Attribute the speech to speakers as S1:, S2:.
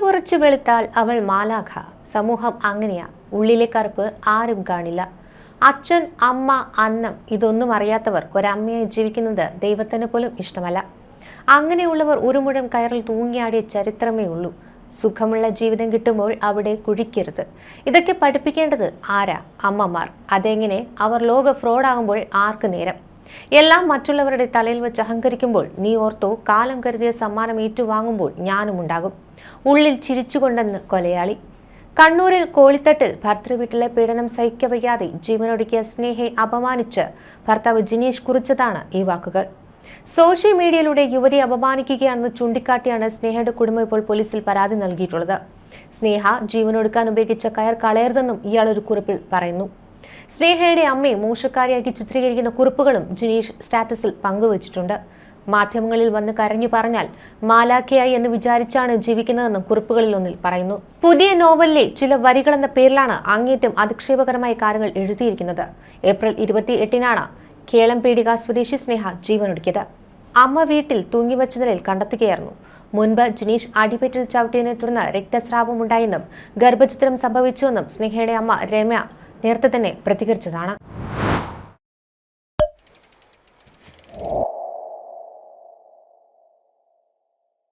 S1: കുറച്ച് വെളുത്താൽ അവൾ മാലാഖ. സമൂഹം അങ്ങനെയാ. ഉള്ളിലെ കറുപ്പ് ആരും കാണില്ല. അച്ഛൻ, അമ്മ, അന്നം ഇതൊന്നും അറിയാത്തവർ ഒരമ്മയായി ജീവിക്കുന്നത് ദൈവത്തിന് പോലും ഇഷ്ടമല്ല. അങ്ങനെയുള്ളവർ ഒരു മുഴം കയറിൽ തൂങ്ങിയാടിയ ചരിത്രമേ ഉള്ളൂ. സുഖമുള്ള ജീവിതം കിട്ടുമ്പോൾ അവിടെ കുഴിക്കരുത്. ഇതൊക്കെ പഠിപ്പിക്കേണ്ടത് ആരാ? അമ്മമാർ. അതെങ്ങനെ? അവർ ലോക ഫ്രോഡാകുമ്പോൾ ആർക്ക് നേരം? എല്ലാം മറ്റുള്ളവരുടെ തലയിൽ വെച്ച് അഹങ്കരിക്കുമ്പോൾ നീ ഓർത്തോ, കാലം കരുതിയ സമ്മാനം ഏറ്റുവാങ്ങുമ്പോൾ ഞാനും ഉണ്ടാകും. ഉള്ളിൽ ചിരിച്ചുകൊണ്ടെന്ന് കൊലയാളി. കണ്ണൂരിൽ കോളിത്തട്ടിൽ ഭർത്തൃവീട്ടിലെ പീഡനം സഹിക്കവയ്യാതെ ജീവനൊടുക്കിയ സ്നേഹയെ അപമാനിച്ച് ഭർത്താവ് ജിനീഷ് കുറിച്ചതാണ് ഈ വാക്കുകൾ. സോഷ്യൽ മീഡിയയിലൂടെ യുവതിയെ അപമാനിക്കുകയാണെന്ന് ചൂണ്ടിക്കാട്ടിയാണ് സ്നേഹയുടെ കുടുംബം ഇപ്പോൾ പോലീസിൽ പരാതി നൽകിയിട്ടുള്ളത്. സ്നേഹ ജീവനൊടുക്കാൻ ഉപയോഗിച്ച കയർ കളയരുതെന്നും ഇയാൾ ഒരു കുറിപ്പിൽ പറയുന്നു. സ്നേഹയുടെ അമ്മയെ മോശക്കാരിയാക്കി ചിത്രീകരിക്കുന്ന കുറിപ്പുകളും ജിനീഷ് സ്റ്റാറ്റസിൽ പങ്കുവച്ചിട്ടുണ്ട്. മാധ്യമങ്ങളിൽ വന്ന് കരഞ്ഞു പറഞ്ഞാൽ മാലാഖയായി എന്ന് വിചാരിച്ചാണ് ജീവിക്കുന്നതെന്നും കുറിപ്പുകളിൽ ഒന്നിൽ പറയുന്നു. പുതിയ നോവലിലെ ചില വരികളെന്ന പേരിലാണ് അങ്ങേറ്റം അധിക്ഷേപകരമായ കാര്യങ്ങൾ എഴുതിയിരിക്കുന്നത്. ഏപ്രിൽ 28-നാണ് കേളംപേടിക സ്വദേശി സ്നേഹ ജീവനൊടുക്കിയത്. അമ്മ വീട്ടിൽ തൂങ്ങിവെച്ച നിലയിൽ കണ്ടെത്തുകയായിരുന്നു. മുൻപ് ജിനീഷ് അടിവയറ്റിൽ ചവിട്ടിയതിനെ തുടർന്ന് രക്തസ്രാവമുണ്ടായെന്നും ഗർഭഛിദ്രം സംഭവിച്ചുവെന്നും സ്നേഹയുടെ അമ്മ രമ്യ നേരത്തെ തന്നെ പ്രതികരിച്ചതാണ്.